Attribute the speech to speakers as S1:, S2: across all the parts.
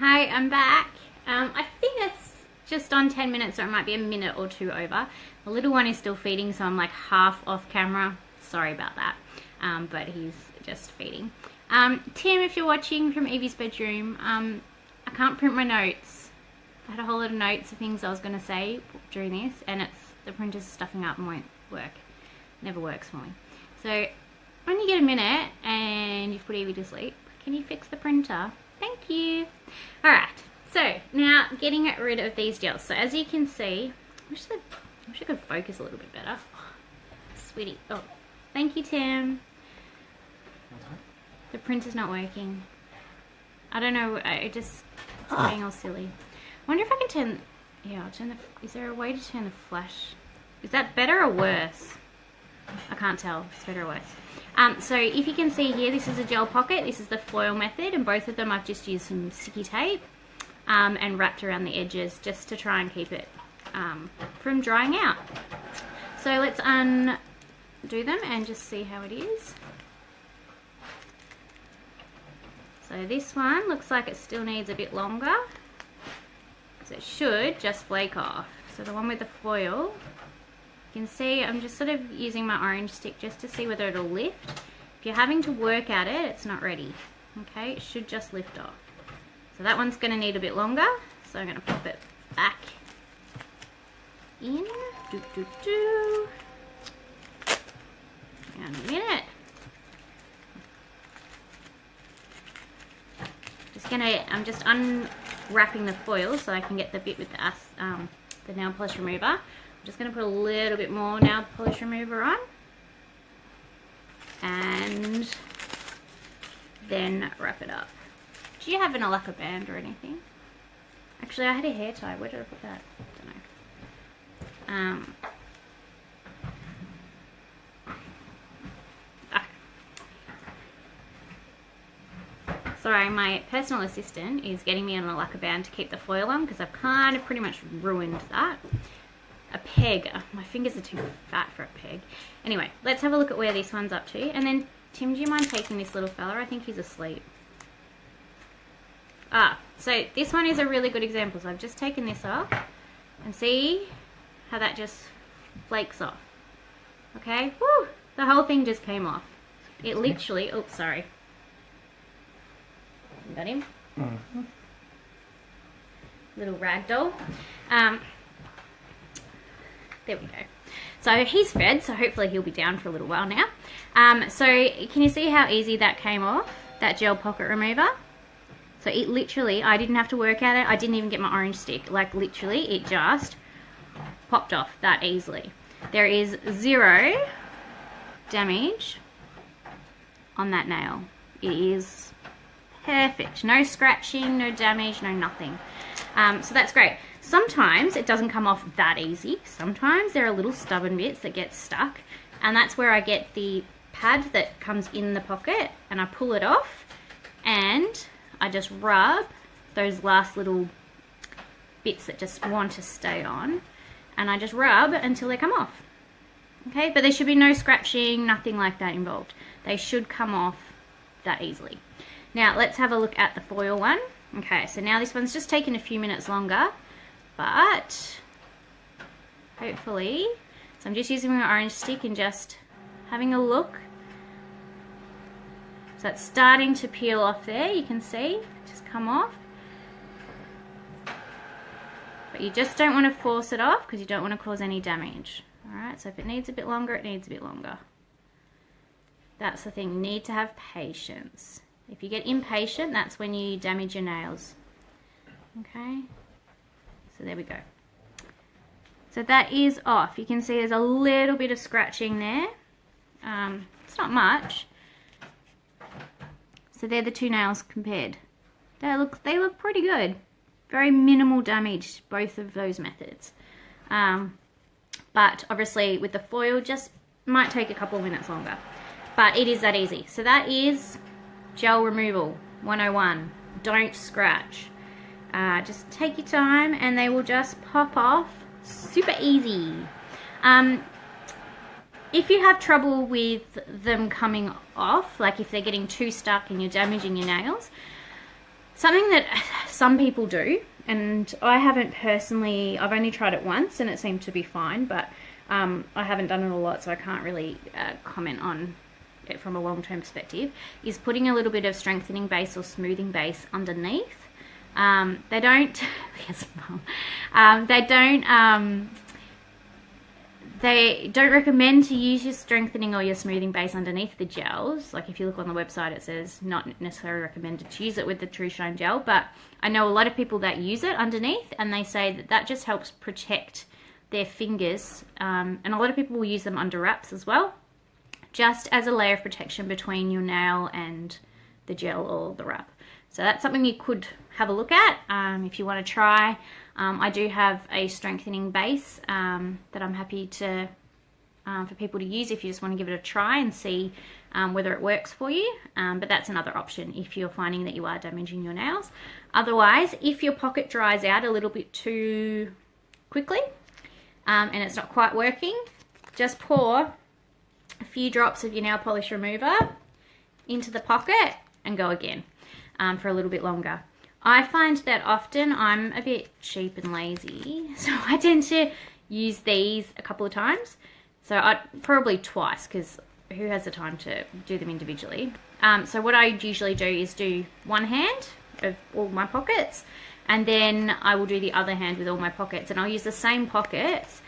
S1: Hi, I'm back. I think it's just on 10 minutes, or it might be a minute or two over. The little one is still feeding, so I'm like half off camera. Sorry about that, but he's just feeding. Tim, if you're watching from Evie's bedroom, I can't print my notes. I had a whole lot of notes of things I was going to say during this, and the printer's stuffing up and won't work. Never works for me. So when you get a minute and you've put Evie to sleep, can you fix the printer? Thank you. Alright, so now getting rid of these gels. So as you can see, I wish I could focus a little bit better. Oh, sweetie. Oh, thank you, Tim. The printer's not working. I don't know, it's being all silly. I wonder if I can turn, yeah, I'll turn is there a way to turn the flash? Is that better or worse? I can't tell if it's better or worse. So if you can see here, this is a gel pocket, this is the foil method, and both of them I've just used some sticky tape and wrapped around the edges just to try and keep it from drying out. So let's undo them and just see how it is. So this one looks like it still needs a bit longer, so it should just flake off. So the one with the foil, you can see I'm just sort of using my orange stick just to see whether it'll lift. If you're having to work at it, it's not ready. Okay, it should just lift off. So that one's going to need a bit longer, so I'm going to pop it back in. Hang on a minute. I'm just unwrapping the foil so I can get the bit with the nail polish remover. I'm just going to put a little bit more nail polish remover on and then wrap it up. Do you have an lacquer band or anything? Actually, I had a hair tie. Where did I put that? I don't know. Sorry, my personal assistant is getting me on a lacquer band to keep the foil on because I've kind of pretty much ruined that. A peg. My fingers are too fat for a peg. Anyway, let's have a look at where this one's up to. And then, Tim, do you mind taking this little fella? I think he's asleep. So this one is a really good example. So I've just taken this off and see how that just flakes off. Okay? Woo! The whole thing just came off. It literally, oh, sorry. Got him? Mm-hmm. Little ragdoll. There we go. So he's fed, so hopefully he'll be down for a little while now. So can you see how easy that came off, that gel pocket remover? So it literally, I didn't have to work at it. I didn't even get my orange stick. Like literally, it just popped off that easily. There is 0 damage on that nail. It is perfect. No scratching, no damage, no nothing. So that's great. Sometimes it doesn't come off that easy. Sometimes there are little stubborn bits that get stuck, and that's where I get the pad that comes in the pocket and I pull it off and I just rub those last little bits that just want to stay on, and I just rub until they come off. Okay, but there should be no scratching, nothing like that involved. They should come off that easily. Now let's have a look at the foil one. Okay, so now this one's just taken a few minutes longer, but hopefully, so I'm just using my orange stick and just having a look. So it's starting to peel off there, you can see, just come off. But you just don't want to force it off because you don't want to cause any damage. Alright, so if it needs a bit longer, it needs a bit longer. That's the thing, you need to have patience. If you get impatient, that's when you damage your nails. Okay, so there we go. So that is off. You can see there's a little bit of scratching there. It's not much. So they're the two nails compared. They look pretty good. Very minimal damage, both of those methods. But obviously with the foil, just might take a couple of minutes longer. But it is that easy. So that is gel removal 101. Don't scratch. Just take your time and they will just pop off super easy. If you have trouble with them coming off, like if they're getting too stuck and you're damaging your nails, something that some people do, and I haven't personally, I've only tried it once and it seemed to be fine, but I haven't done it a lot, so I can't really comment on it from a long-term perspective, is putting a little bit of strengthening base or smoothing base underneath. They don't, yes, they don't recommend to use your strengthening or your smoothing base underneath the gels. Like if you look on the website, it says not necessarily recommended to use it with the TruShine gel, but I know a lot of people that use it underneath, and they say that that just helps protect their fingers, and a lot of people will use them under wraps as well, just as a layer of protection between your nail and the gel or the wrap. So that's something you could have a look at if you want to try. I do have a strengthening base that I'm happy to for people to use if you just want to give it a try and see whether it works for you. But that's another option if you're finding that you are damaging your nails. Otherwise, if your pocket dries out a little bit too quickly and it's not quite working, just pour a few drops of your nail polish remover into the pocket and go again for a little bit longer. I find that often I'm a bit cheap and lazy, so I tend to use these a couple of times. So probably twice, because who has the time to do them individually? So what I usually do is do one hand of all my pockets, and then I will do the other hand with all my pockets, and I'll use the same pockets,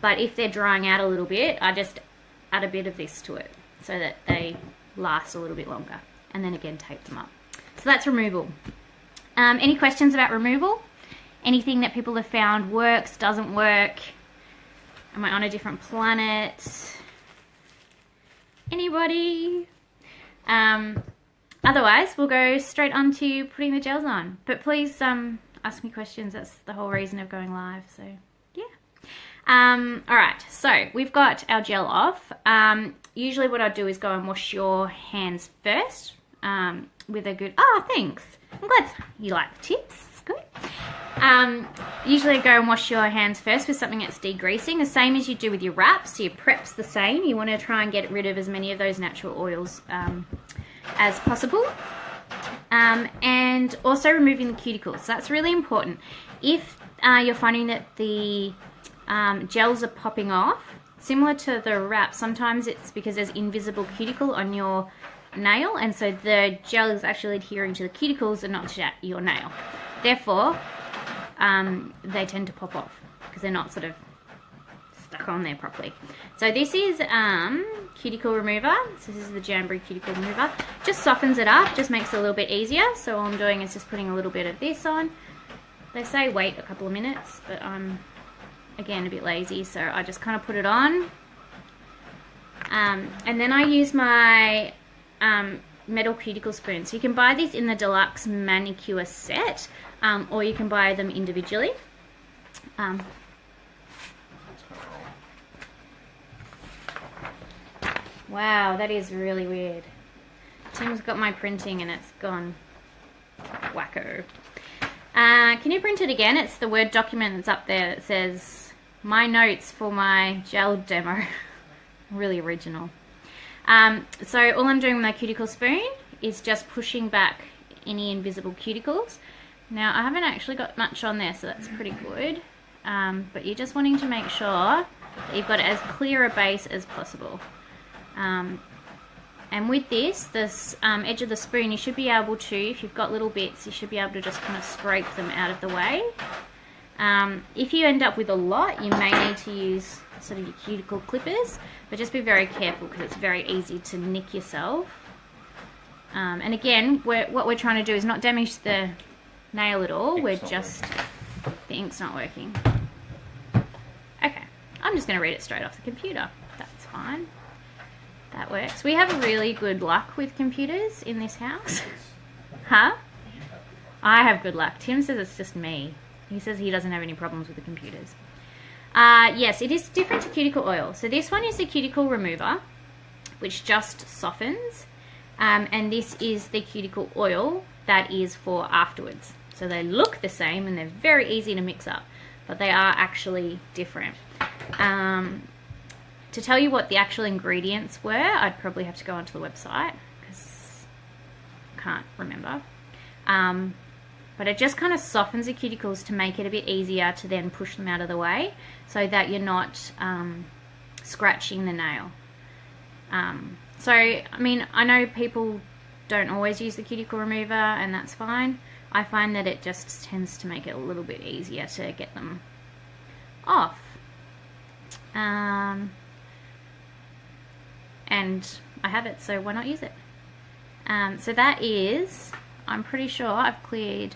S1: but if they're drying out a little bit, I just add a bit of this to it so that they last a little bit longer, and then again tape them up. So that's removal. Any questions about removal? Anything that people have found works, doesn't work? Am I on a different planet? Anybody? Otherwise, we'll go straight on to putting the gels on. But please ask me questions. That's the whole reason of going live. So, yeah. Alright, so we've got our gel off. Usually what I do is go and wash your hands first with a good... Oh, thanks. I'm glad you like the tips. It's good. Usually go and wash your hands first with something that's degreasing, the same as you do with your wraps. Your prep's the same. You want to try and get rid of as many of those natural oils as possible. And also removing the cuticles. So that's really important. If you're finding that the gels are popping off, similar to the wrap, sometimes it's because there's invisible cuticle on your nail, and so the gel is actually adhering to the cuticles and not to your nail. Therefore, they tend to pop off because they're not sort of stuck on there properly. So this is cuticle remover. So this is the Jamboree cuticle remover. Just softens it up, just makes it a little bit easier. So all I'm doing is just putting a little bit of this on. They say wait a couple of minutes, but I'm again a bit lazy, so I just kind of put it on. And then I use my metal cuticle spoon. So you can buy these in the deluxe manicure set, or you can buy them individually. Wow, that is really weird. Tim's got my printing and it's gone wacko. Can you print it again? It's the Word document that's up there that says my notes for my gel demo. Really original. So all I'm doing with my cuticle spoon is just pushing back any invisible cuticles. Now I haven't actually got much on there, so that's pretty good. But you're just wanting to make sure that you've got as clear a base as possible. And with this edge of the spoon, you should be able to, if you've got little bits, you should be able to just kind of scrape them out of the way. If you end up with a lot, you may need to use sort of your cuticle clippers, but just be very careful because it's very easy to nick yourself. And again, what we're trying to do is not damage the nail at all. We're just, the ink's not working. Okay, I'm just going to read it straight off the computer. That's fine. That works. We have really good luck with computers in this house. Huh? I have good luck. Tim says it's just me. He says he doesn't have any problems with the computers. Yes, it is different to cuticle oil. So this one is the cuticle remover, which just softens. And this is the cuticle oil that is for afterwards. So they look the same and they're very easy to mix up, but they are actually different. To tell you what the actual ingredients were, I'd probably have to go onto the website because I can't remember. but it just kind of softens the cuticles to make it a bit easier to then push them out of the way so that you're not scratching the nail. So, I mean, I know people don't always use the cuticle remover, and that's fine. I find that it just tends to make it a little bit easier to get them off. And I have it, so why not use it? So that is, I'm pretty sure I've cleared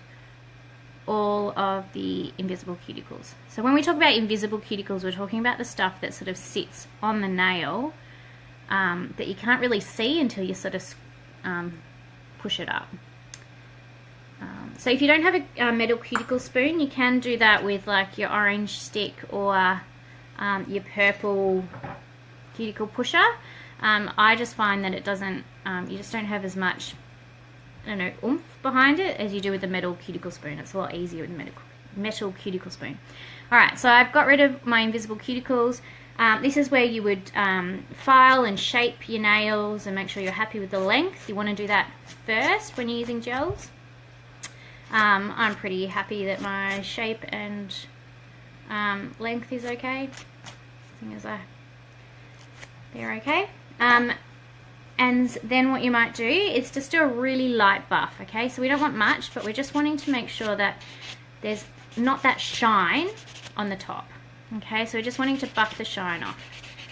S1: all of the invisible cuticles. So when we talk about invisible cuticles, we're talking about the stuff that sort of sits on the nail that you can't really see until you sort of push it up. So if you don't have a metal cuticle spoon, you can do that with like your orange stick or your purple cuticle pusher. I just find that it doesn't, you just don't have as much, I don't know, oomph behind it as you do with the metal cuticle spoon. It's a lot easier with the metal cuticle spoon. Alright, so I've got rid of my invisible cuticles. This is where you would file and shape your nails and make sure you're happy with the length. You want to do that first when you're using gels. I'm pretty happy that my shape and length is okay. They're okay. And then what you might do is just do a really light buff, okay? So we don't want much, but we're just wanting to make sure that there's not that shine on the top, okay? So we're just wanting to buff the shine off.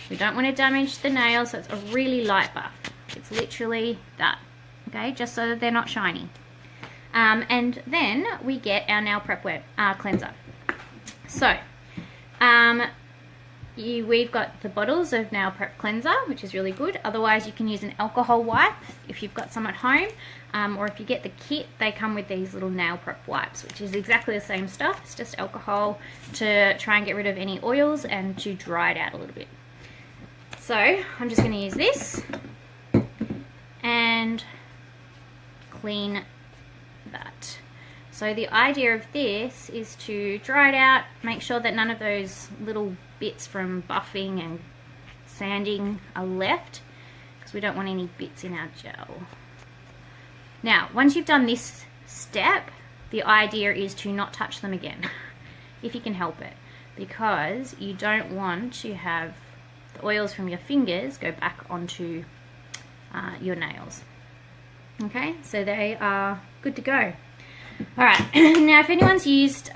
S1: We don't want to damage the nail, so it's a really light buff. It's literally that, okay? Just so that they're not shiny. And then we get our nail prep cleanser. So, we've got the bottles of nail prep cleanser, which is really good. Otherwise, you can use an alcohol wipe if you've got some at home, or if you get the kit, they come with these little nail prep wipes, which is exactly the same stuff. It's just alcohol to try and get rid of any oils and to dry it out a little bit. So I'm just going to use this and clean that. So the idea of this is to dry it out, make sure that none of those little bits from buffing and sanding are left, because we don't want any bits in our gel. Now, once you've done this step, the idea is to not touch them again, if you can help it, because you don't want to have the oils from your fingers go back onto your nails. Okay, so they are good to go. Alright, now if anyone's used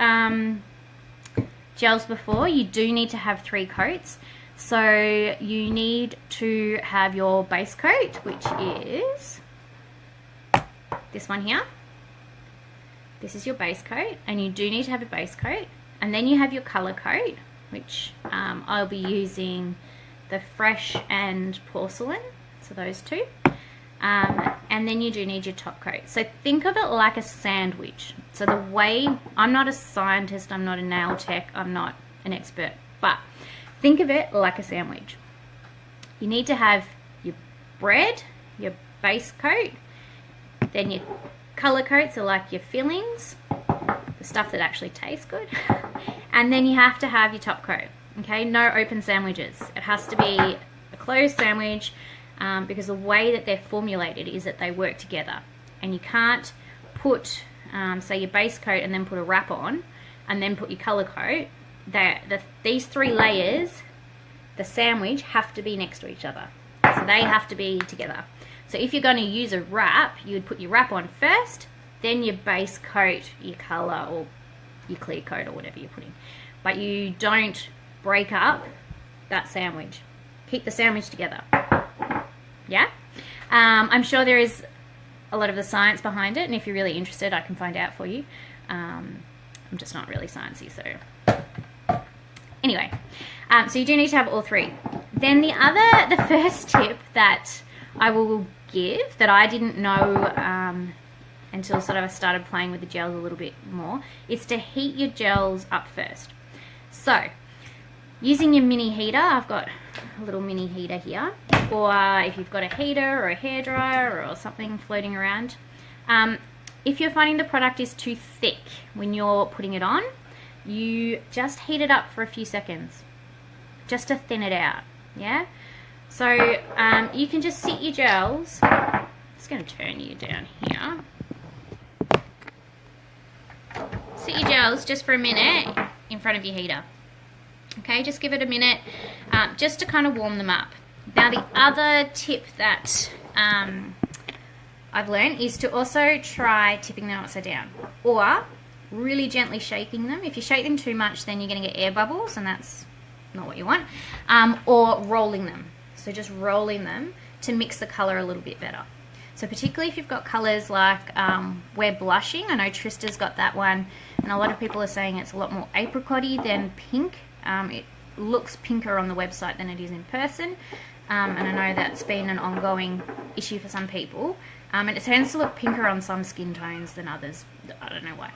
S1: gels before, you do need to have 3 coats. So you need to have your base coat, which is this one here. This is your base coat, and you do need to have a base coat. And then you have your color coat, which I'll be using the Fresh and Porcelain, so those two. And then you do need your top coat. So think of it like a sandwich. So the way, I'm not a scientist, I'm not a nail tech, I'm not an expert, but think of it like a sandwich. You need to have your bread, your base coat, then your color coats are like your fillings, the stuff that actually tastes good, and then you have to have your top coat. Okay, no open sandwiches. It has to be a closed sandwich. Because the way that they're formulated is that they work together, and you can't put say your base coat and then put a wrap on and then put your color coat. These 3 layers, the sandwich, have to be next to each other, so they have to be together. So if you're going to use a wrap, you would put your wrap on first, then your base coat, your color, or your clear coat, or whatever you're putting, but you don't break up that sandwich. Keep the sandwich together. Yeah, I'm sure there is a lot of the science behind it, and if you're really interested, I can find out for you. I'm just not really sciencey, so anyway. So you do need to have all 3. Then the first tip that I will give that I didn't know until sort of I started playing with the gels a little bit more is to heat your gels up first. So using your mini heater, I've got a little mini heater here, or if you've got a heater or a hairdryer or something floating around. If you're finding the product is too thick when you're putting it on, you just heat it up for a few seconds, just to thin it out, yeah? So you can just sit your gels, I'm just going to turn you down here. sit your gels just for a minute in front of your heater. Okay, just give it a minute just to kind of warm them up. Now the other tip that I've learned is to also try tipping them upside down or really gently shaking them. If you shake them too much, then you're going to get air bubbles, and that's not what you want. Or rolling them. So just rolling them to mix the colour a little bit better. So particularly if you've got colours like we're blushing. I know Trista's got that one, and a lot of people are saying it's a lot more apricot-y than pink. It looks pinker on the website than it is in person. And I know that's been an ongoing issue for some people. And it tends to look pinker on some skin tones than others. I don't know why.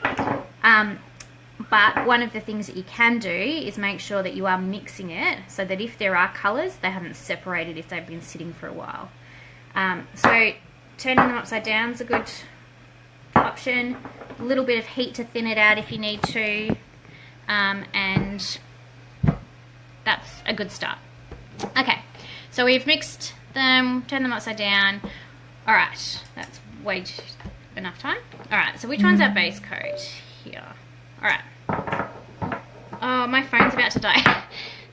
S1: But one of the things that you can do is make sure that you are mixing it so that if there are colours, they haven't separated if they've been sitting for a while. So turning them upside down is a good option. A little bit of heat to thin it out if you need to. And that's a good start. Okay, so we've mixed them, turned them upside down. All right, that's way enough time. All right, so which one's our base coat? Here. All right. Oh, my phone's about to die.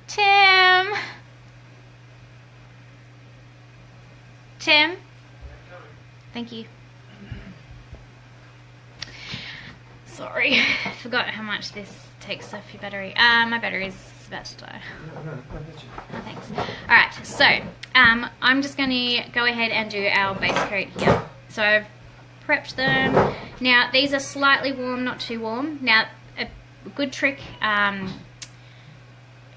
S1: Tim. Thank you. Sorry, I forgot how much this takes off your battery. My battery's about to die. Oh, thanks. Alright, so I'm just going to go ahead and do our base coat here. So I've prepped them. Now these are slightly warm, not too warm. Now a good trick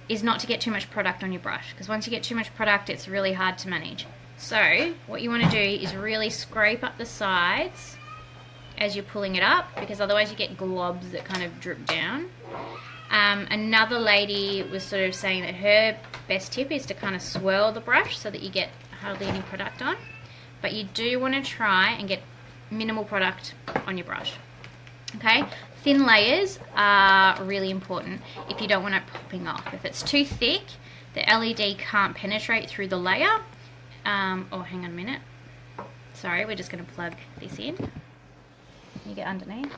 S1: is not to get too much product on your brush, because once you get too much product it's really hard to manage. So what you want to do is really scrape up the sides as you're pulling it up, because otherwise you get globs that kind of drip down. Another lady was sort of saying that her best tip is to kind of swirl the brush so that you get hardly any product on, but you do want to try and get minimal product on your brush. Okay, thin layers are really important if you don't want it popping off. If it's too thick, the LED can't penetrate through the layer. Oh, hang on a minute. Sorry, we're just going to plug this in. You get underneath.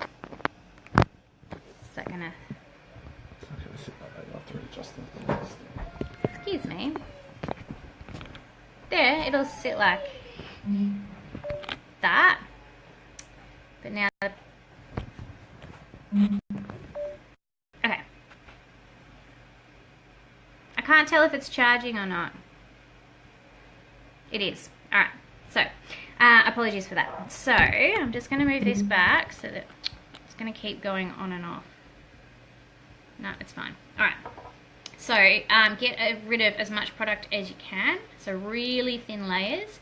S1: Is that going to... Excuse me. There, it'll sit like that. But now... Okay. I can't tell if it's charging or not. It is. Alright, so apologies for that. So I'm just going to move this back so that it's going to keep going on and off. No, it's fine. Alright, so get rid of as much product as you can. So really thin layers.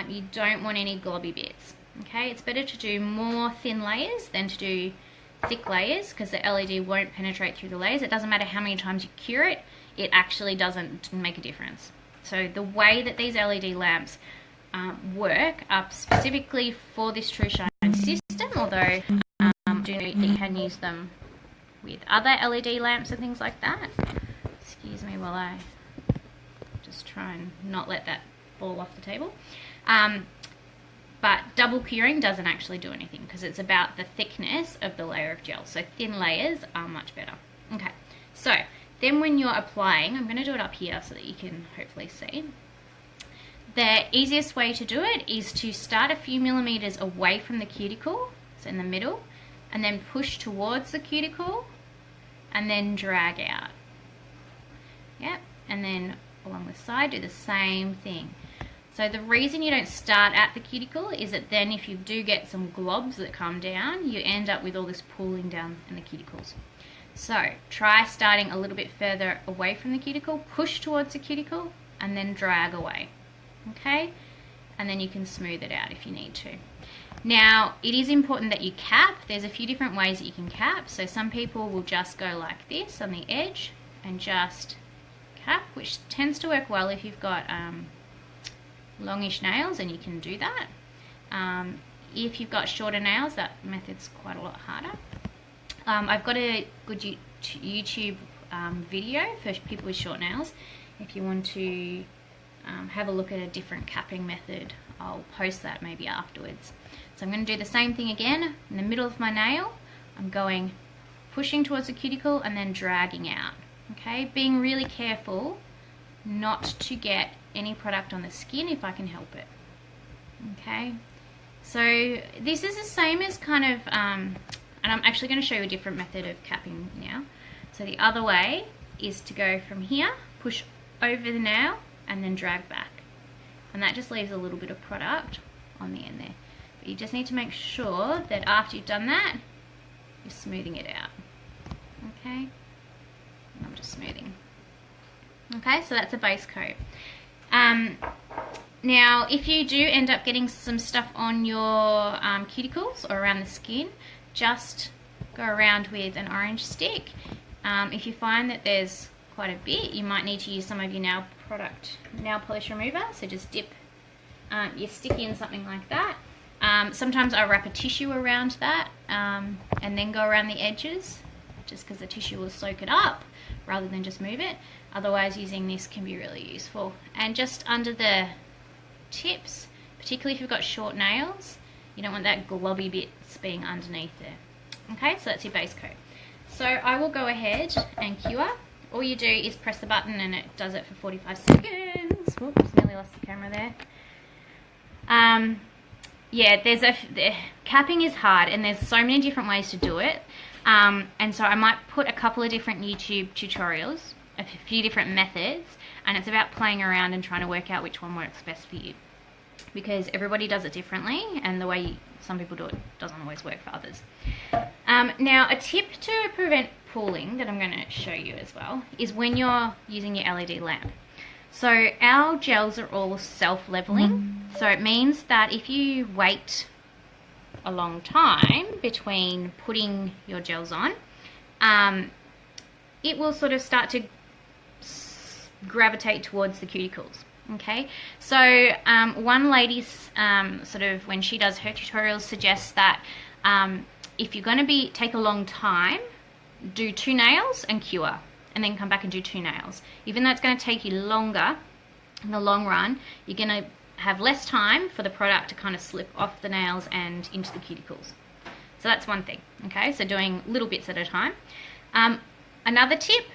S1: You don't want any globby bits. Okay, it's better to do more thin layers than to do thick layers, because the LED won't penetrate through the layers. It doesn't matter how many times you cure it, it actually doesn't make a difference. So the way that these LED lamps work are specifically for this TruShine system, although you can use them with other LED lamps and things like that. Excuse me while I just try and not let that fall off the table. But double curing doesn't actually do anything, because it's about the thickness of the layer of gel. So thin layers are much better. Okay, so then when you're applying, I'm going to do it up here so that you can hopefully see. The easiest way to do it is to start a few millimeters away from the cuticle, so in the middle, and then push towards the cuticle and then drag out. Yep, and then along the side do the same thing. So the reason you don't start at the cuticle is that then if you do get some globs that come down, you end up with all this pooling down in the cuticles. So try starting a little bit further away from the cuticle, push towards the cuticle, and then drag away. Okay? And then you can smooth it out if you need to. Now, it is important that you cap. There's a few different ways that you can cap. So some people will just go like this on the edge and just cap, which tends to work well if you've got longish nails, and you can do that. If you've got shorter nails, that method's quite a lot harder. I've got a good YouTube video for people with short nails. If you want to have a look at a different capping method, I'll post that maybe afterwards. So I'm going to do the same thing again. In the middle of my nail, I'm going pushing towards the cuticle and then dragging out. Okay, being really careful not to get any product on the skin if I can help it. Okay, so this is the same as kind of, and I'm actually going to show you a different method of capping now. So the other way is to go from here, push over the nail, and then drag back. And that just leaves a little bit of product on the end there. But you just need to make sure that after you've done that, you're smoothing it out. Okay, and I'm just smoothing. Okay, so that's a base coat. Now, if you do end up getting some stuff on your cuticles or around the skin, just go around with an orange stick. If you find that there's quite a bit, you might need to use some of your nail polish remover. So just dip your stick in something like that. Sometimes I wrap a tissue around that and then go around the edges, just because the tissue will soak it up rather than just move it. Otherwise, using this can be really useful. And just under the tips, particularly if you've got short nails, you don't want that globby bits being underneath there. Okay, so that's your base coat. So I will go ahead and cure. All you do is press the button and it does it for 45 seconds. Whoops, nearly lost the camera there. Yeah, capping is hard and there's so many different ways to do it. And so I might put a couple of different YouTube tutorials, a few different methods, and it's about playing around and trying to work out which one works best for you. Because everybody does it differently, and the way some people do it doesn't always work for others. Now, a tip to prevent pooling that I'm going to show you as well is when you're using your LED lamp. So our gels are all self-leveling, so it means that if you wait a long time between putting your gels on, it will sort of start to gravitate towards the cuticles. Okay, so one lady sort of, when she does her tutorials, suggests that if you're going to take a long time, do 2 nails and cure, and then come back and do 2 nails. Even though it's going to take you longer in the long run, you're going to have less time for the product to kind of slip off the nails and into the cuticles. So that's one thing. Okay, so doing little bits at a time. Another tip,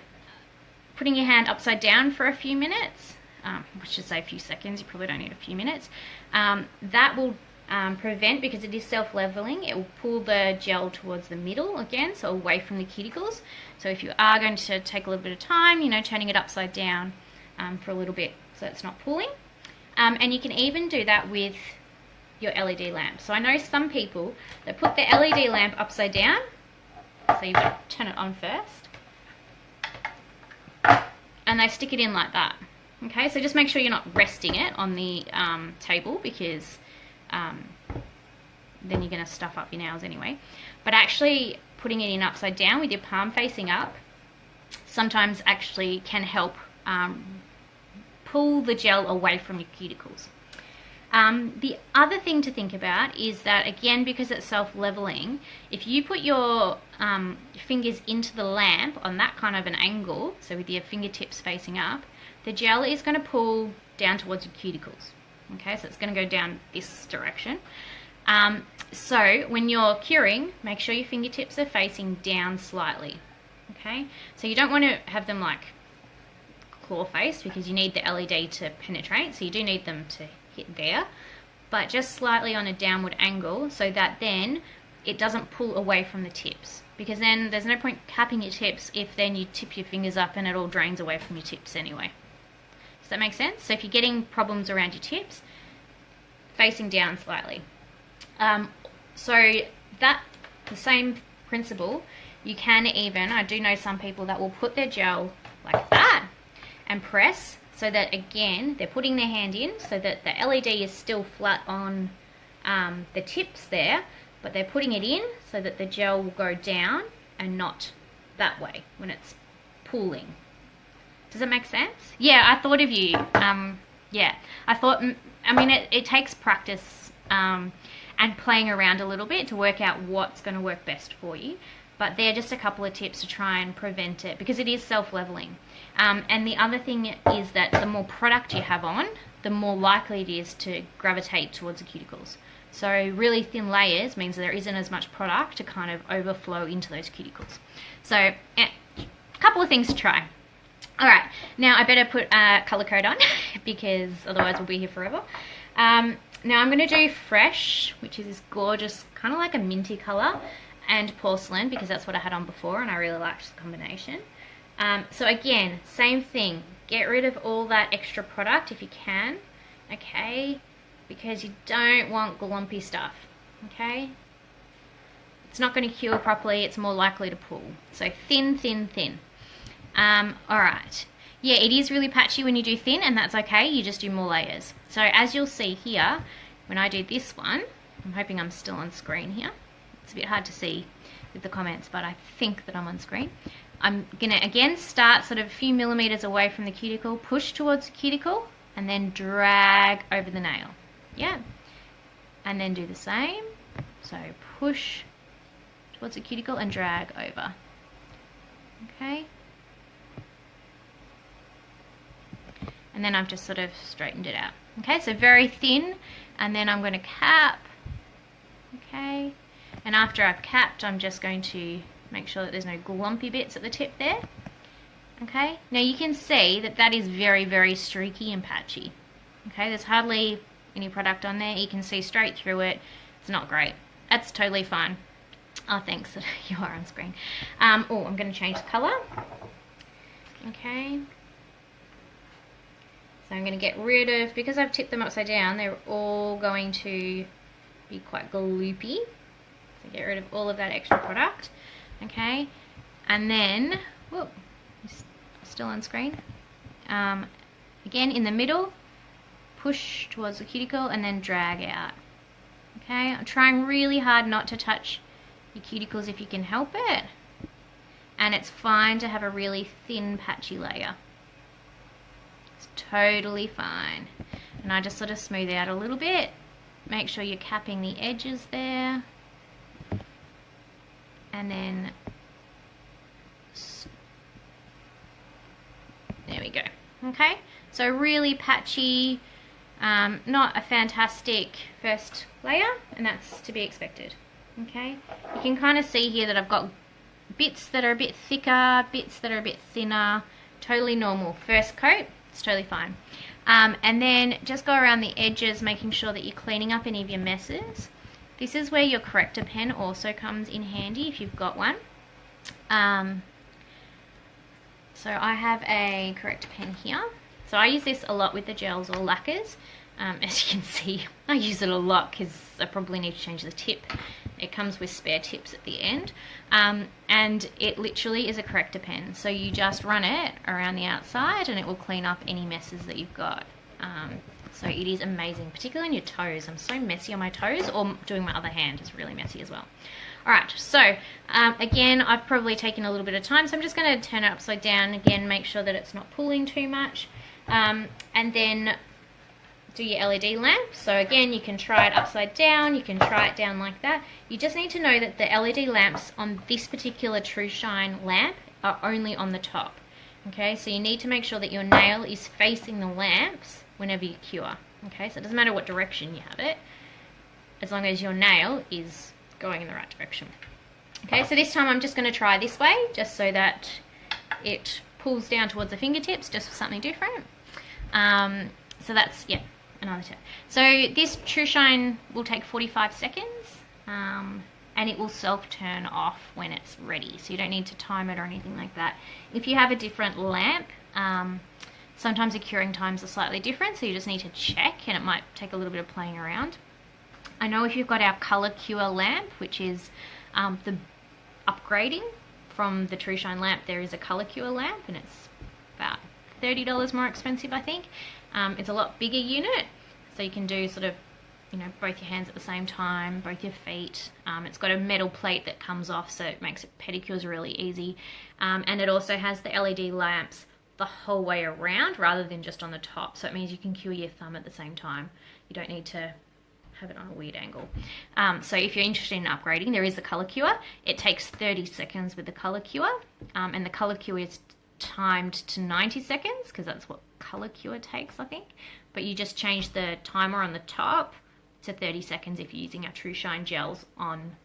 S1: putting your hand upside down for a few minutes. I should say a few seconds, you probably don't need a few minutes. That will prevent, because it is self-leveling, it will pull the gel towards the middle again, so away from the cuticles. So if you are going to take a little bit of time, you know, turning it upside down for a little bit so it's not pulling. And you can even do that with your LED lamp. So I know some people that put the LED lamp upside down, so you've got to turn it on first, and they stick it in like that. Okay, so just make sure you're not resting it on the table, because then you're going to stuff up your nails anyway. But actually putting it in upside down with your palm facing up sometimes actually can help pull the gel away from your cuticles. The other thing to think about is that, again, because it's self-leveling, if you put your fingers into the lamp on that kind of an angle, so with your fingertips facing up, the gel is going to pull down towards your cuticles. Okay, so it's going to go down this direction. So when you're curing, make sure your fingertips are facing down slightly. Okay, so you don't want to have them like claw faced, because you need the LED to penetrate, so you do need them to hit there, but just slightly on a downward angle, so that then it doesn't pull away from the tips, because then there's no point capping your tips if then you tip your fingers up and it all drains away from your tips anyway. Does that make sense? So if you're getting problems around your tips, facing down slightly. So that, the same principle, you can even, I do know some people that will put their gel like that and press, so that, again, they're putting their hand in so that the LED is still flat on the tips there, but they're putting it in so that the gel will go down and not that way when it's pooling. Does that make sense? Yeah, I thought of you. Yeah, I thought, I mean, it takes practice and playing around a little bit to work out what's going to work best for you. But they're just a couple of tips to try and prevent it, because it is self-leveling. And the other thing is that the more product you have on, the more likely it is to gravitate towards the cuticles. So really thin layers means there isn't as much product to kind of overflow into those cuticles. So a couple of things to try. All right, now I better put a color code on because otherwise we'll be here forever. Now I'm going to do Fresh, which is this gorgeous, kind of like a minty color, and Porcelain, because that's what I had on before and I really liked the combination. So again, same thing. Get rid of all that extra product if you can, okay? Because you don't want glumpy stuff, okay? It's not going to cure properly, it's more likely to pull. So thin, thin, thin. Alright. Yeah, it is really patchy when you do thin, and that's okay, you just do more layers. So as you'll see here, when I do this one, I'm hoping I'm still on screen here. It's a bit hard to see with the comments, but I think that I'm on screen. I'm going to again start sort of a few millimeters away from the cuticle, push towards the cuticle, and then drag over the nail. Yeah. And then do the same. So push towards the cuticle and drag over. Okay. And then I've just sort of straightened it out. Okay, so very thin, and then I'm going to cap. Okay. And after I've capped, I'm just going to make sure that there's no glumpy bits at the tip there. Okay, now you can see that that is very, very streaky and patchy. Okay, there's hardly any product on there. You can see straight through it. It's not great. That's totally fine. Oh, thanks that you are on screen. Oh, I'm going to change the color. Okay. So I'm going to get rid of, because I've tipped them upside down, they're all going to be quite gloopy. So get rid of all of that extra product. Okay, and then, whoop, still on screen. Again, in the middle, push towards the cuticle and then drag out. Okay, I'm trying really hard not to touch your cuticles if you can help it. And it's fine to have a really thin, patchy layer. It's totally fine. And I just sort of smooth out a little bit. Make sure you're capping the edges there. And then, there we go. Okay, so really patchy, not a fantastic first layer, and that's to be expected. Okay, you can kind of see here that I've got bits that are a bit thicker, bits that are a bit thinner, totally normal. First coat, it's totally fine. And then just go around the edges, making sure that you're cleaning up any of your messes. This is where your corrector pen also comes in handy if you've got one. So I have a corrector pen here. So I use this a lot with the gels or lacquers. As you can see, I use it a lot because I probably need to change the tip. It comes with spare tips at the end. And it literally is a corrector pen. So you just run it around the outside and it will clean up any messes that you've got. So it is amazing, particularly on your toes. I'm so messy on my toes, or doing my other hand is really messy as well. Alright, so again, I've probably taken a little bit of time, so I'm just going to turn it upside down again, make sure that it's not pulling too much. And then do your LED lamp. So again, you can try it upside down, you can try it down like that. You just need to know that the LED lamps on this particular TruShine lamp are only on the top. Okay, so you need to make sure that your nail is facing the lamps whenever you cure. Okay, so it doesn't matter what direction you have it, as long as your nail is going in the right direction. Okay, so this time I'm just going to try this way, just so that it pulls down towards the fingertips, just for something different. So that's, yeah, another tip. So this TruShine will take 45 seconds, and it will self-turn off when it's ready, so you don't need to time it or anything like that. If you have a different lamp, sometimes the curing times are slightly different, so you just need to check, and it might take a little bit of playing around. I know if you've got our Color Cure lamp, which is the upgrading from the TruShine lamp, there is a Color Cure lamp, and it's about $30 more expensive, I think. It's a lot bigger unit, so you can do sort of, you know, both your hands at the same time, both your feet. It's got a metal plate that comes off, so it makes pedicures really easy. And it also has the LED lamps the whole way around rather than just on the top, so it means you can cure your thumb at the same time. You don't need to have it on a weird angle. So if you're interested in upgrading, there is a Color Cure. It takes 30 seconds with the Color Cure, and the Color Cure is timed to 90 seconds because that's what Color Cure takes, I think. But you just change the timer on the top
S2: to 30 seconds if you're using our TruShine gels on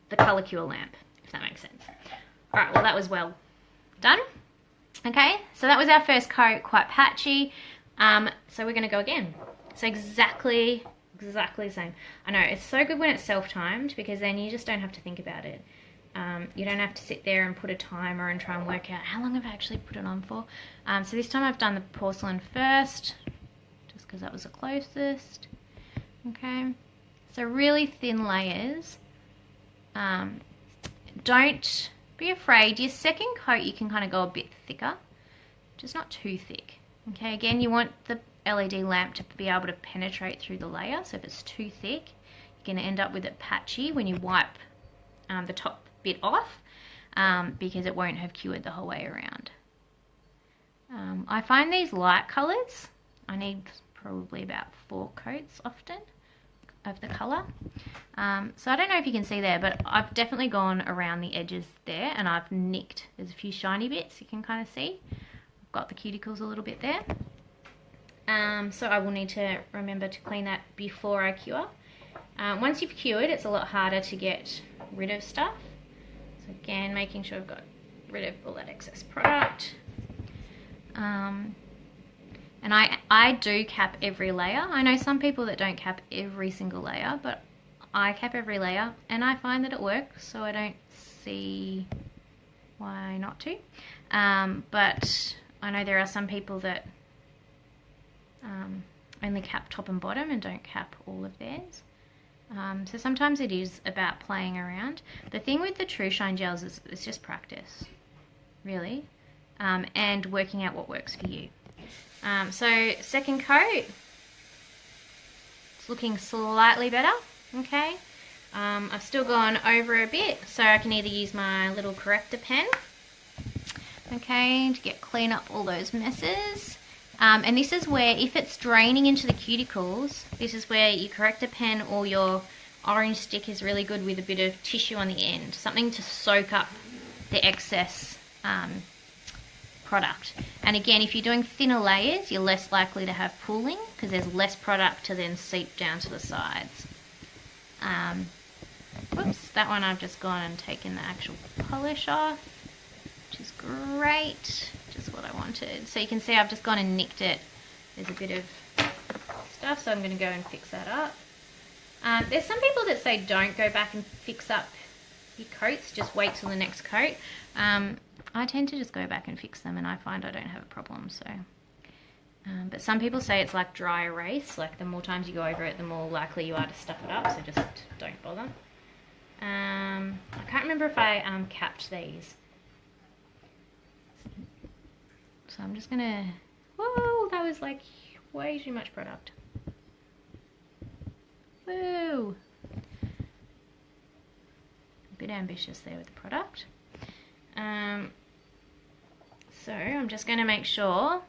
S2: the Color Cure lamp, if that makes sense. All right, well, that was well done. Okay, so that was our first coat, quite patchy. So we're going to go again. So exactly the same. I know, it's so good when it's self-timed because then you just don't have to think about it. You don't have to sit there and put a timer and try and work out how long I've actually put it on for. So this time I've done the porcelain first, just because that was the closest. Okay, so really thin layers. Don't be afraid. Your second coat you can kind of go a bit thicker, just not too thick. Okay, again, you want the LED lamp to be able to penetrate through the layer, so if it's too thick you're going to end up with it patchy when you wipe the top bit off, because it won't have cured the whole way around. I find these light colours, I need probably about 4 coats often of the colour. So I don't know if you can see there, but I've definitely gone around the edges there and I've nicked, there's a few shiny bits you can kind of see. I've got the cuticles a little bit there. So I will need to remember to clean that before I cure. Once you've cured, it's a lot harder to get rid of stuff. So again, making sure I've got rid of all that excess product. And I do cap every layer. I know some people that don't cap every single layer, but I cap every layer and I find that it works, so I don't see why not to. But I know there are some people that only cap top and bottom and don't cap all of theirs. So sometimes it is about playing around. The thing with the TruShine gels is it's just practice, really, and working out what works for you. So second coat, it's looking slightly better, okay. I've still gone over a bit, so I can either use my little corrector pen, okay, to clean up all those messes. And this is where, if it's draining into the cuticles, this is where your corrector pen or your orange stick is really good with a bit of tissue on the end, something to soak up the excess product. And again, if you're doing thinner layers, you're less likely to have pooling because there's less product to then seep down to the sides. Whoops, that one I've just gone and taken the actual polish off, which is great, just what I wanted. So you can see I've just gone and nicked it. There's a bit of stuff, so I'm going to go and fix that up. There's some people that say don't go back and fix up your coats, just wait till the next coat. I tend to just go back and fix them and I find I don't have a problem. So, but some people say it's like dry erase, like the more times you go over it, the more likely you are to stuff it up, so just don't bother. I can't remember if I capped these. So I'm just gonna, whoa, that was like way too much product. Woo! A bit ambitious there with the product. So I'm just going to make sure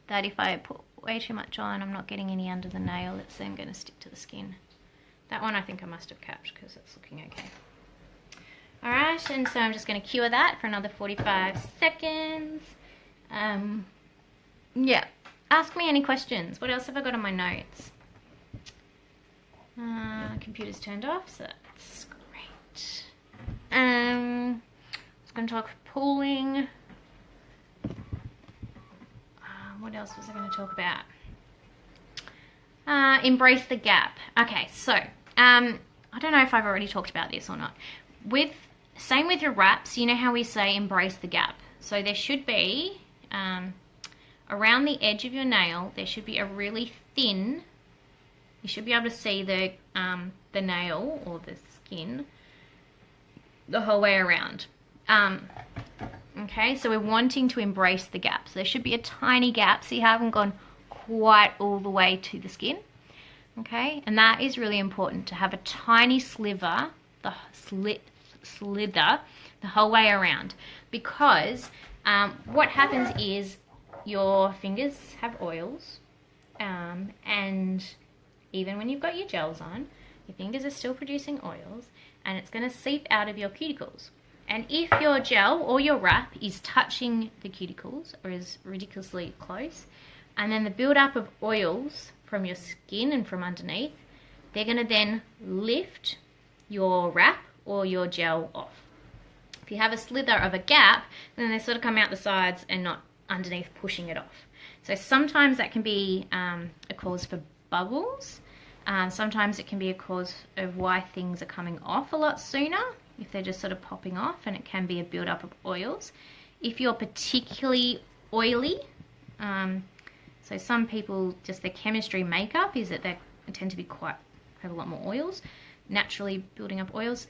S2: that if I put way too much on, I'm not getting any under the nail that's then going to stick to the skin. That one I think I must have capped because it's looking okay. Alright, and so I'm just going to cure that for another 45 seconds. Yeah, ask me any questions. What else have I got on my notes? Computer's turned off, so that's great. I was going to talk pooling. What else was I going to talk about? Embrace the gap. Okay, so I don't know if I've already talked about this or not. Same with your wraps, you know how we say embrace the gap. So there should be, around the edge of your nail, there should be a really thin, you should be able to see the nail or the skin the whole way around. Okay, so we're wanting to embrace the gap. So there should be a tiny gap so you haven't gone quite all the way to the skin. Okay, and that is really important, to have a tiny sliver, slither the whole way around, because what happens is your fingers have oils, and even when you've got your gels on, your fingers are still producing oils, and it's going to seep out of your cuticles. And if your gel or your wrap is touching the cuticles or is ridiculously close, and then the build-up of oils from your skin and from underneath, they're going to then lift your wrap or your gel off. If you have a slither of a gap, then they sort of come out the sides and not underneath pushing it off. So sometimes that can be a cause for bubbles. Sometimes it can be a cause of why things are coming off a lot sooner, if they're just sort of popping off, and it can be a build-up of oils. If you're particularly oily, so some people, just their chemistry makeup is that they tend to be have a lot more oils, naturally building up oils.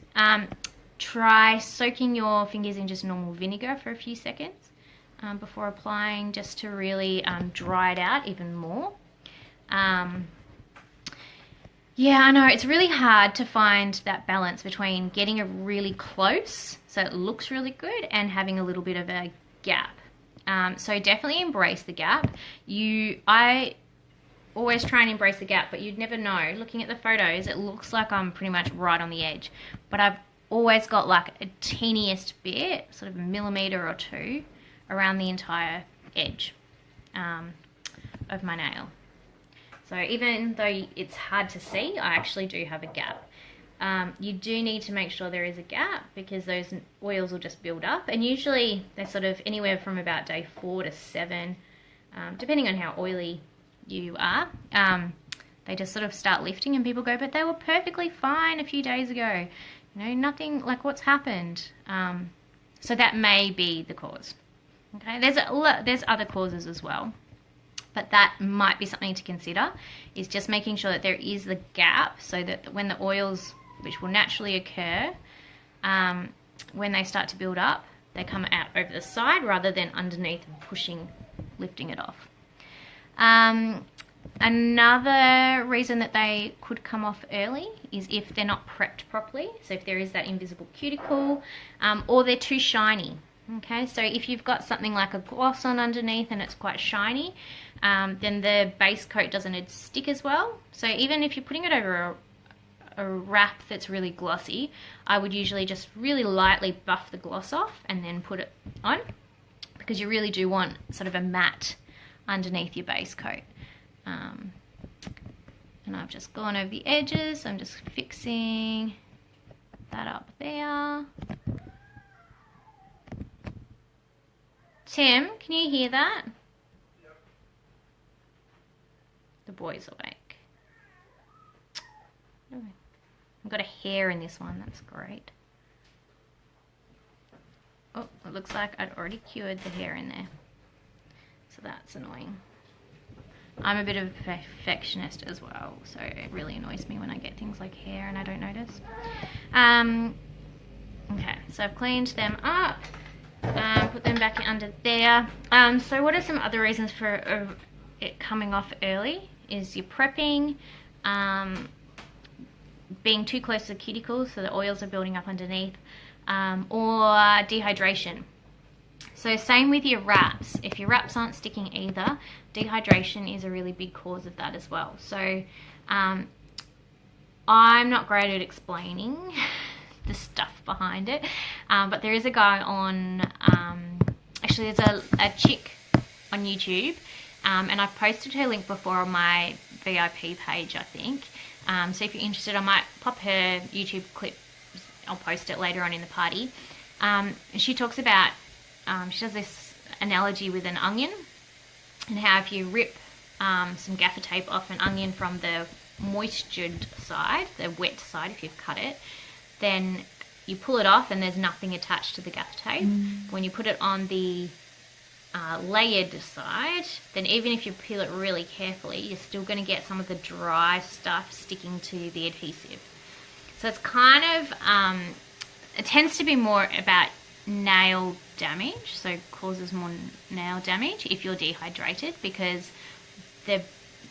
S2: Try soaking your fingers in just normal vinegar for a few seconds before applying, just to really dry it out even more. Yeah, I know, it's really hard to find that balance between getting it really close so it looks really good and having a little bit of a gap. So definitely embrace the gap. I always try and embrace the gap, but you'd never know. Looking at the photos, it looks like I'm pretty much right on the edge, but I've always got like a teeniest bit, sort of a millimeter or two, around the entire edge of my nail. So even though it's hard to see, I actually do have a gap. You do need to make sure there is a gap, because those oils will just build up, and usually they're sort of anywhere from about day 4 to 7, depending on how oily you are. They just sort of start lifting, and people go, but they were perfectly fine a few days ago. You know, nothing, like, what's happened? So that may be the cause. Okay, there's other causes as well, but that might be something to consider, is just making sure that there is the gap, so that when the oils, which will naturally occur, when they start to build up, they come out over the side rather than underneath and lifting it off. Another reason that they could come off early is if they're not prepped properly. So if there is that invisible cuticle, or they're too shiny. Okay, so if you've got something like a gloss on underneath and it's quite shiny, then the base coat doesn't stick as well. So even if you're putting it over a wrap that's really glossy, I would usually just really lightly buff the gloss off and then put it on, because you really do want sort of a matte underneath your base coat. And I've just gone over the edges. I'm just fixing that up there. Tim, can you hear that? Yep. The boy's awake. Oh, I've got a hair in this one. That's great. Oh, it looks like I'd already cured the hair in there. So that's annoying. I'm a bit of a perfectionist as well, so it really annoys me when I get things like hair and I don't notice. Okay, so I've cleaned them up, put them back under there. So what are some other reasons for it coming off early? Is your prepping, being too close to the cuticles, so the oils are building up underneath, or dehydration. So same with your wraps. If your wraps aren't sticking either, dehydration is a really big cause of that as well. So I'm not great at explaining the stuff behind it, but there is a guy on, actually there's a chick on YouTube, and I've posted her link before on my VIP page, I think. So if you're interested, I might pop her YouTube clip. I'll post it later on in the party. She talks about, she does this analogy with an onion, and how if you rip some gaffer tape off an onion from the moistured side, the wet side, if you've cut it, then you pull it off and there's nothing attached to the gaffer tape. When you put it on the layered side, then even if you peel it really carefully, you're still going to get some of the dry stuff sticking to the adhesive. So it's kind of, it tends to be more about nail damage, so causes more nail damage if you're dehydrated, because the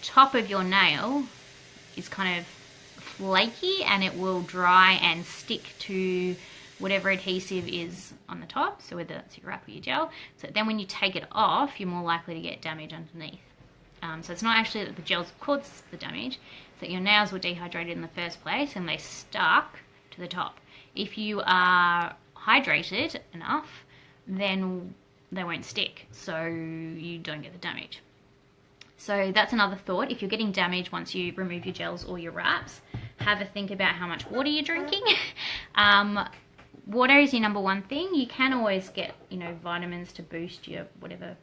S2: top of your nail is kind of flaky and it will dry and stick to whatever adhesive is on the top, so whether that's your wrap or your gel. So then when you take it off, you're more likely to get damage underneath. So it's not actually that the gel's caused the damage, it's that your nails were dehydrated in the first place and they stuck to the top. If you are hydrated enough, then they won't stick, so you don't get the damage.
S1: So that's another thought. If you're getting damage once you remove your gels or your wraps, have a think about how much water you're drinking. Water is your number one thing. You can always get, you know, vitamins to boost your whatever.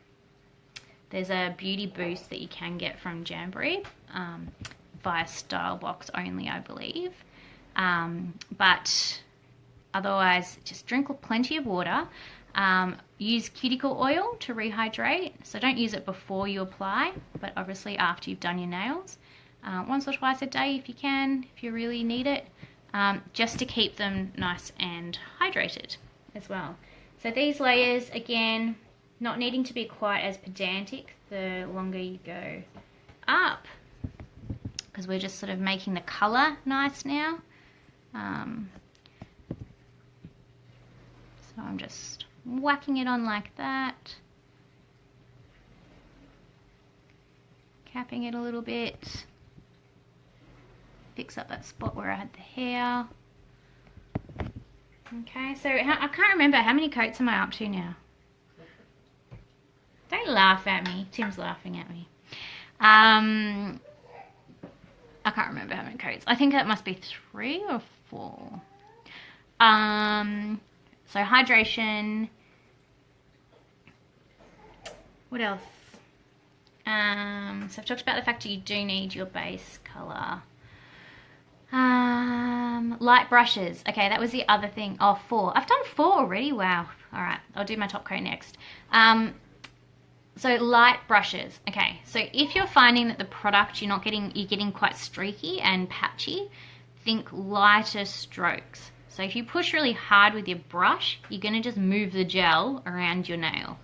S1: There's a beauty boost that you can get from Jamboree via Style Box only, I believe. But otherwise, just drink plenty of water. Use cuticle oil to rehydrate. So don't use it before you apply, but obviously after you've done your nails. Once or twice a day if you can, if you really need it, just to keep them nice and hydrated as well. So these layers, again, not needing to be quite as pedantic the longer you go up, because we're just sort of making the colour nice now. So I'm just whacking it on like that, capping it a little bit, fix up that spot where I had the hair. Okay, so I can't remember, how many coats am I up to now? Don't laugh at me. Tim's laughing at me. I can't remember how many coats. I think that must be 3 or 4. So hydration. What else? So I've talked about the fact that you do need your base colour. Light brushes. Okay, that was the other thing. Oh, 4. I've done 4 already. Wow. All right, I'll do my top coat next. So light brushes. Okay, so if you're finding that the product you're getting quite streaky and patchy, think lighter strokes. So if you push really hard with your brush, you're going to just move the gel around your nail.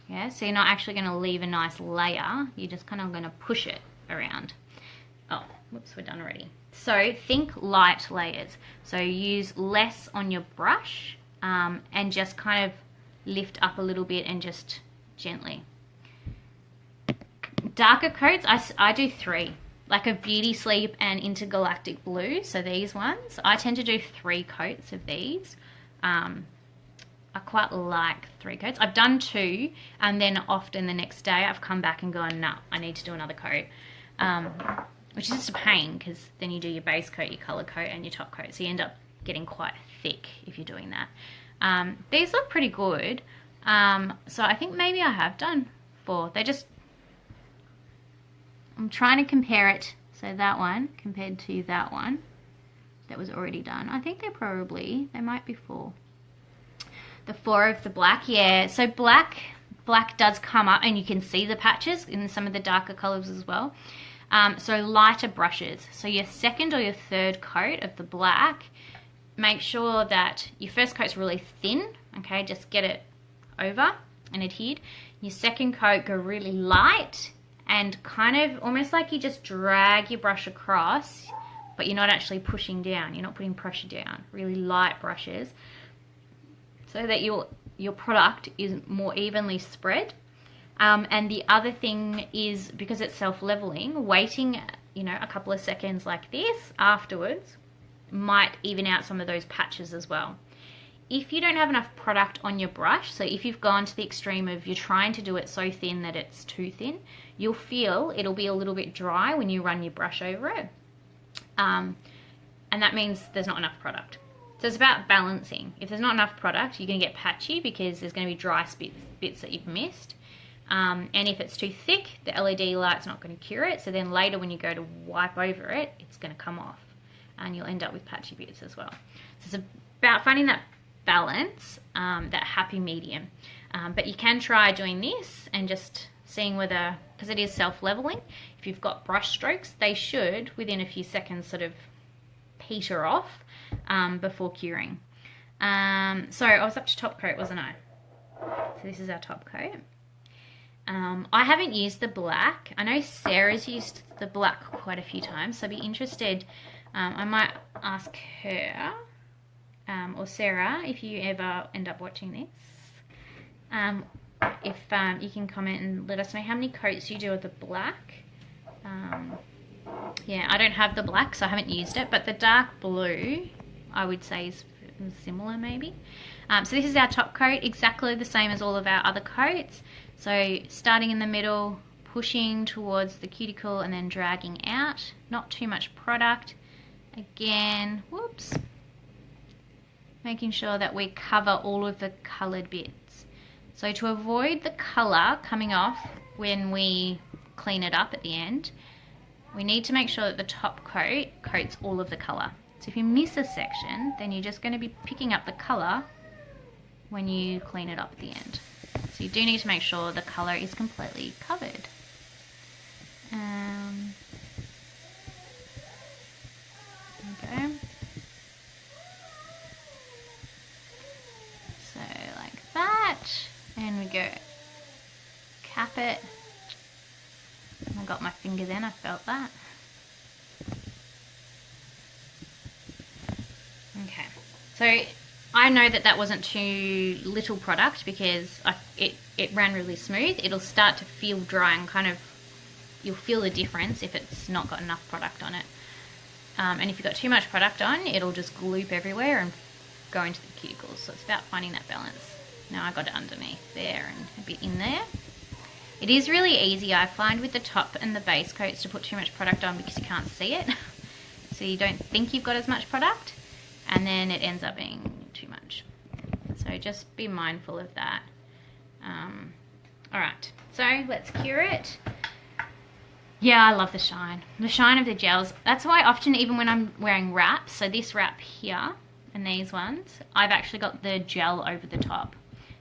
S1: Yeah, so you're not actually going to leave a nice layer. You're just kind of going to push it around. Oh, whoops, we're done already. So think light layers. So use less on your brush and just kind of lift up a little bit and just gently. Darker coats, I do 3. Like a Beauty Sleep and Intergalactic Blue. So these ones, I tend to do 3 coats of these. I quite like 3 coats. I've done 2, and then often the next day I've come back and gone, nah, I need to do another coat. Which is just a pain, because then you do your base coat, your colour coat, and your top coat. So you end up getting quite thick if you're doing that. These look pretty good. So I think maybe I have done 4. I'm trying to compare it, so that one compared to that one that was already done. I think they might be 4. The 4 of the black, yeah. So black does come up, and you can see the patches in some of the darker colours as well. So lighter brushes. So your second or your third coat of the black, make sure that your first coat's really thin, okay, just get it over and adhered. Your second coat, go really light and kind of almost like you just drag your brush across, but you're not actually pushing down. You're not putting pressure down. Really light brushes so that your product is more evenly spread. And the other thing is, because it's self-leveling, waiting, you know, a couple of seconds like this afterwards might even out some of those patches as well. If you don't have enough product on your brush, so if you've gone to the extreme of you're trying to do it so thin that it's too thin, you'll feel it'll be a little bit dry when you run your brush over it. And that means there's not enough product. So it's about balancing. If there's not enough product, you're going to get patchy because there's going to be dry bits that you've missed. And if it's too thick, the LED light's not going to cure it. So then later when you go to wipe over it, it's going to come off. And you'll end up with patchy bits as well. So it's about finding that balance, that happy medium. But you can try doing this and just seeing whether, because it is self-leveling, if you've got brush strokes, they should, within a few seconds, sort of peter off before curing. So I was up to top coat, wasn't I? So this is our top coat. I haven't used the black. I know Sarah's used the black quite a few times, so I'd be interested. I might ask her or Sarah, if you ever end up watching this, if you can comment and let us know how many coats you do with the black. Yeah, I don't have the black, so I haven't used it, but the dark blue I would say is similar maybe. So this is our top coat, exactly the same as all of our other coats. So starting in the middle,
S2: pushing towards the cuticle and then dragging out. Not too much product. Again, whoops. Making sure that we cover all of the coloured bits. So to avoid the colour coming off when we clean it up at the end, we need to make sure that the top coat coats all of the colour. So if you miss a section, then you're just going to be picking up the colour when you clean it up at the end. So you do need to make sure the colour is completely covered. There we go. So like that, and we go cap it. I got my finger then, I felt that. Okay, so I know that that wasn't too little product because it ran really smooth. It'll start to feel dry and kind of, you'll feel the difference if it's not got enough product on it. And if you've got too much product on, it'll just gloop everywhere and go into the cuticles. So it's about finding that balance. Now I got it underneath there and a bit in there. It is really easy, I find, with the top and the base coats to put too much product on because you can't see it. So you don't think you've got as much product, and then it ends up being too much. So just be mindful of that. Alright, so let's cure it. Yeah, I love the shine. The shine of the gels. That's why often, even when I'm wearing wraps, so this wrap here and these ones, I've actually got the gel over the top.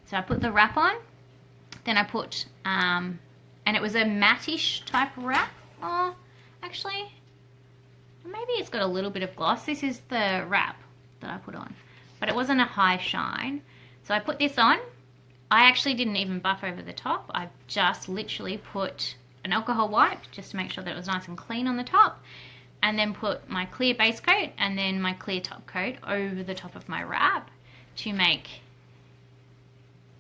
S2: So I put the wrap on, then I put, and it was a matte-ish type wrap. Oh, actually, maybe it's got a little bit of gloss. This is the wrap that I put on, but it wasn't a high shine. So I put this on. I actually didn't even buff over the top. I just literally put an alcohol wipe just to make sure that it was nice and clean on the top, and then put my clear base coat and then my clear top coat over the top of my wrap to make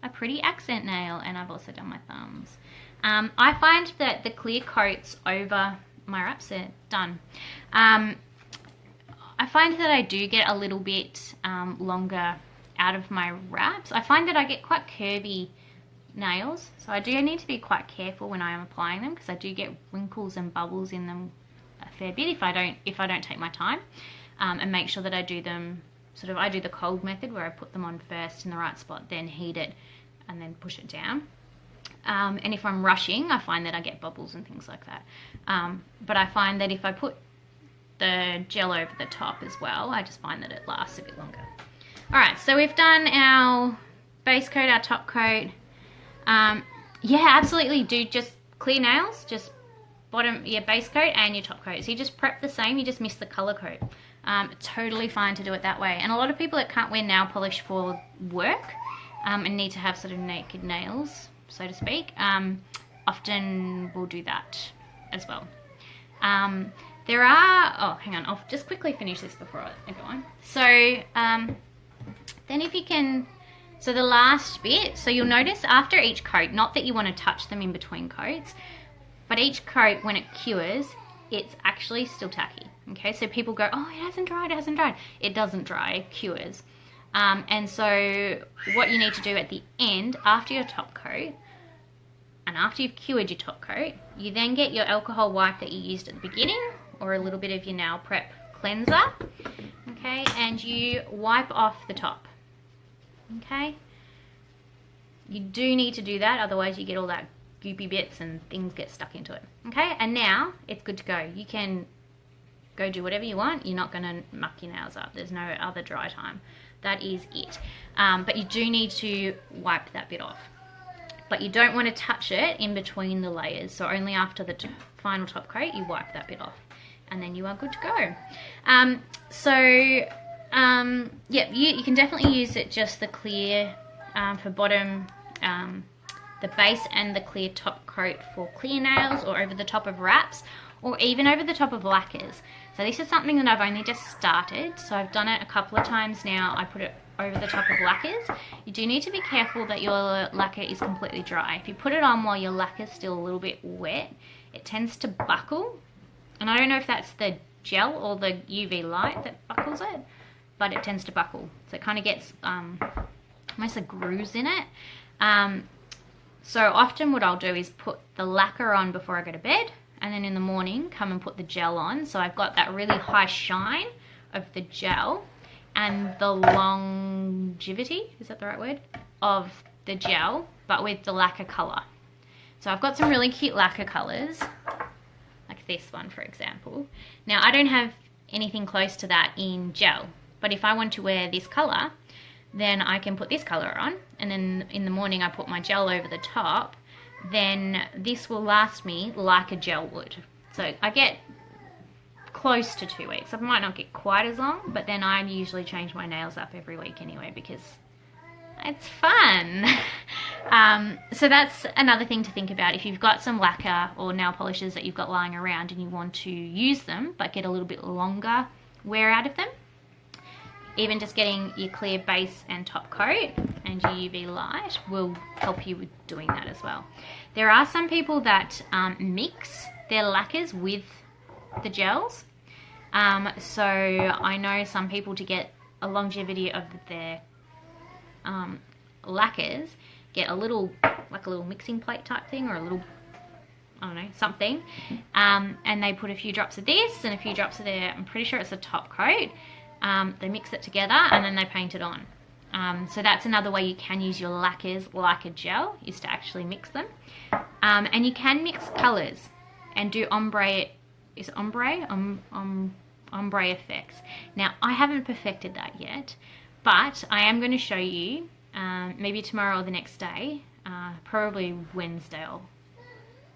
S2: a pretty accent nail. And I've also done my thumbs. I find that the clear coats over my wraps are done. I find that I do get a little bit longer out of my wraps. I find that I get quite curvy nails, so I do need to be quite careful when I am applying them because I do get wrinkles and bubbles in them a fair bit if I don't take my time and make sure that I do them sort of, I do the cold method where I put them on first in the right spot, then heat it and then push it down. And if I'm rushing, I find that I get bubbles and things like that. But I find that if I put the gel over the top as well, I just find that it lasts a bit longer. Alright, so we've done our base coat, our top coat. Yeah, absolutely do just clear nails, just bottom, your base coat and your top coat. So you just prep the same, you just miss the colour coat. Totally fine to do it that way. And a lot of people that can't wear nail polish for work and need to have sort of naked nails, so to speak, often will do that as well. There are, oh, hang on, I'll just quickly finish this before I go on. So, then if you can, so the last bit, so you'll notice after each coat, not that you want to touch them in between coats, but each coat, when it cures, it's actually still tacky. Okay, so people go, oh, it hasn't dried, it hasn't dried. It doesn't dry, it cures. And so what you need to do at the end, after your top coat, and after you've cured your top coat, you then get your alcohol wipe that you used at the beginning, or a little bit of your nail prep cleanser, okay, and you wipe off the top, okay? You do need to do that, otherwise you get all that goopy bits and things get stuck into it, okay? And now it's good to go. You can go do whatever you want. You're not going to muck your nails up. There's no other dry time. That is it. But you do need to wipe that bit off. But you don't want to touch it in between the layers. So only after the final top coat, you wipe that bit off. And then you are good to go. Yeah, you can definitely use it just the clear for bottom, the base and the clear top coat for clear nails or over the top of wraps or even over the top of lacquers. So this is something that I've only just started. So I've done it a couple of times now. I put it over the top of lacquers. You do need to be careful that your lacquer is completely dry. If you put it on while your lacquer is still a little bit wet, it tends to buckle. And I don't know if that's the gel or the UV light that buckles it, but it tends to buckle. So it kind of gets almost a grooves in it. So often what I'll do is put the lacquer on before I go to bed, and then in the morning come and put the gel on. So I've got that really high shine of the gel and the longevity, is that the right word, of the gel, but with the lacquer color. So I've got some really cute lacquer colors, like this one for example. Now I don't have anything close to that in gel, but if I want to wear this color, then I can put this color on, and then in the morning I put my gel over the top. Then this will last me like a gel would. So I get close to 2 weeks. I might not get quite as long, but then I usually change my nails up every week anyway because it's fun. So that's another thing to think about. If you've got some lacquer or nail polishes that you've got lying around and you want to use them but get a little bit longer wear out of them, even just getting your clear base and top coat and your UV light will help you with doing that as well. There are some people that mix their lacquers with the gels. So I know some people, to get a longevity of their lacquers, get a little, like a little mixing plate type thing, or a little, I don't know, something, and they put a few drops of this and a few drops of their, I'm pretty sure it's a top coat. They mix it together and then they paint it on. So that's another way you can use your lacquers like a gel, is to actually mix them. And you can mix colors and do ombre, is it ombre? Ombre effects. Now I haven't perfected that yet, but I am going to show you maybe tomorrow or the next day, probably Wednesday, or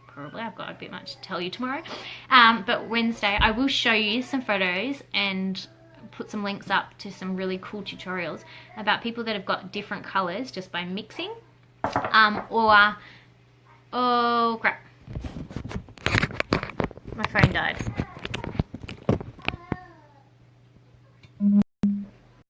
S2: probably, I've got a bit much to tell you tomorrow, but Wednesday I will show you some photos and put some links up to some really cool tutorials about people that have got different colors just by mixing, or oh crap, my phone died.